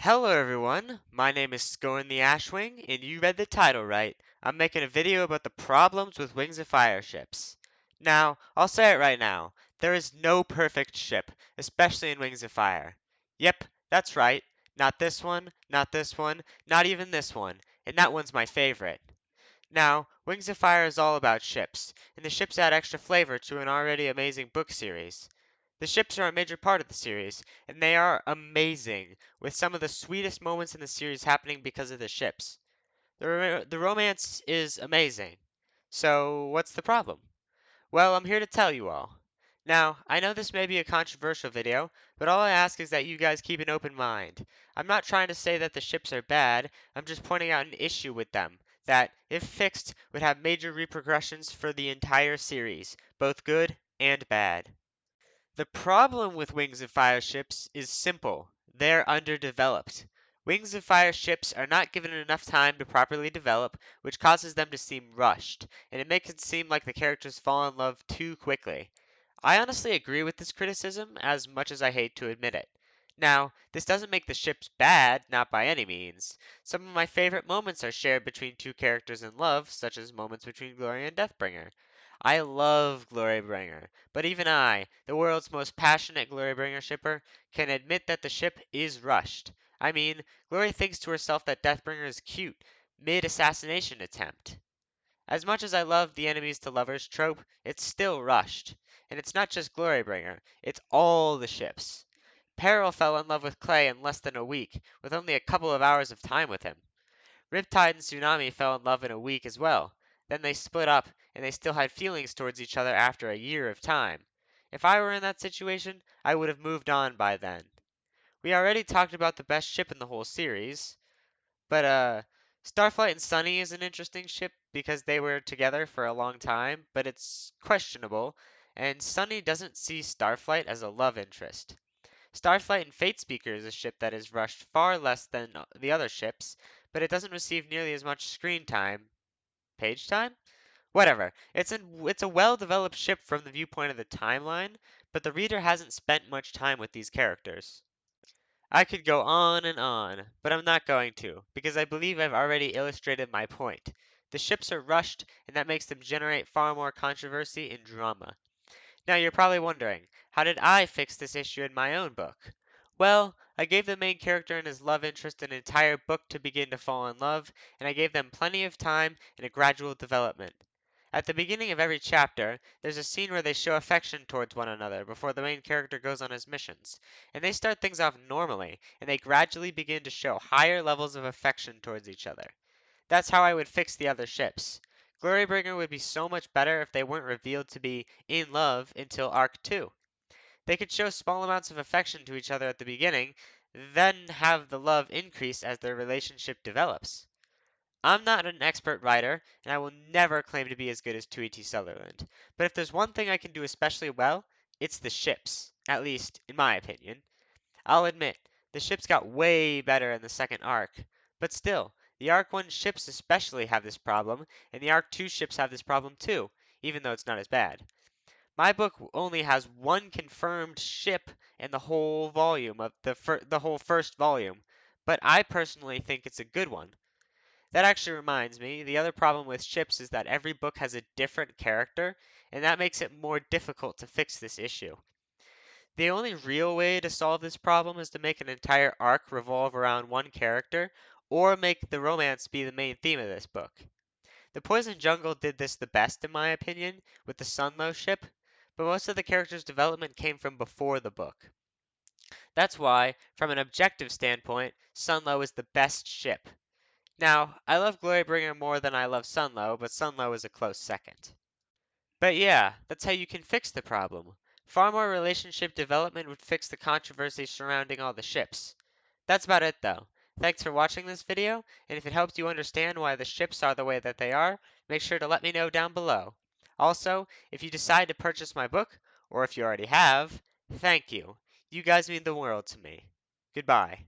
Hello everyone, my name is Scorn the Ashwing, and you read the title right. I'm making a video about the problems with Wings of Fire ships. Now, I'll say it right now, there is no perfect ship, especially in Wings of Fire. Yep, that's right. Not this one, not this one, not even this one, and that one's my favorite. Now, Wings of Fire is all about ships, and the ships add extra flavor to an already amazing book series. The ships are a major part of the series, and they are amazing, with some of the sweetest moments in the series happening because of the ships. The romance is amazing. So, what's the problem? Well, I'm here to tell you all. Now, I know this may be a controversial video, but all I ask is that you guys keep an open mind. I'm not trying to say that the ships are bad, I'm just pointing out an issue with them that, if fixed, would have major repercussions for the entire series, both good and bad. The problem with Wings of Fire ships is simple. They're underdeveloped. Wings of Fire ships are not given enough time to properly develop, which causes them to seem rushed, and it makes it seem like the characters fall in love too quickly. I honestly agree with this criticism, as much as I hate to admit it. Now, this doesn't make the ships bad, not by any means. Some of my favorite moments are shared between two characters in love, such as moments between Glory and Deathbringer. I love Glorybringer, but even I, the world's most passionate Glorybringer shipper, can admit that the ship is rushed. I mean, Glory thinks to herself that Deathbringer is cute, mid-assassination attempt. As much as I love the enemies to lovers trope, it's still rushed. And it's not just Glorybringer, it's all the ships. Peril fell in love with Clay in less than a week, with only a couple of hours of time with him. Riptide and Tsunami fell in love in a week as well. Then they split up, and they still had feelings towards each other after a year of time. If I were in that situation, I would have moved on by then. We already talked about the best ship in the whole series, but Starflight and Sunny is an interesting ship because they were together for a long time, but it's questionable, and Sunny doesn't see Starflight as a love interest. Starflight and Fatespeaker is a ship that is rushed far less than the other ships, but it doesn't receive nearly as much screen time. Page time? Whatever. It's a well-developed ship from the viewpoint of the timeline, but the reader hasn't spent much time with these characters. I could go on, but I'm not going to, because I believe I've already illustrated my point. The ships are rushed, and that makes them generate far more controversy and drama. Now you're probably wondering, how did I fix this issue in my own book? Well, I gave the main character and his love interest an entire book to begin to fall in love, and I gave them plenty of time and a gradual development. At the beginning of every chapter, there's a scene where they show affection towards one another before the main character goes on his missions, and they start things off normally, and they gradually begin to show higher levels of affection towards each other. That's how I would fix the other ships. Glorybringer would be so much better if they weren't revealed to be in love until Arc 2. They could show small amounts of affection to each other at the beginning, then have the love increase as their relationship develops. I'm not an expert writer, and I will never claim to be as good as Tui T. Sutherland, but if there's one thing I can do especially well, it's the ships, at least in my opinion. I'll admit, the ships got way better in the second arc, but still, the Arc 1 ships especially have this problem, and the Arc 2 ships have this problem too, even though it's not as bad. My book only has one confirmed ship in the whole volume of the whole first volume, but I personally think it's a good one. That actually reminds me, the other problem with ships is that every book has a different character, and that makes it more difficult to fix this issue. The only real way to solve this problem is to make an entire arc revolve around one character, or make the romance be the main theme of this book. The Poison Jungle did this the best in my opinion, with the Sunlow ship, but most of the characters' development came from before the book. That's why, from an objective standpoint, Sunlow is the best ship. Now, I love Glorybringer more than I love Sunlow, but Sunlow is a close second. But yeah, that's how you can fix the problem. Far more relationship development would fix the controversy surrounding all the ships. That's about it though. Thanks for watching this video, and if it helped you understand why the ships are the way that they are, make sure to let me know down below. Also, if you decide to purchase my book, or if you already have, thank you. You guys mean the world to me. Goodbye.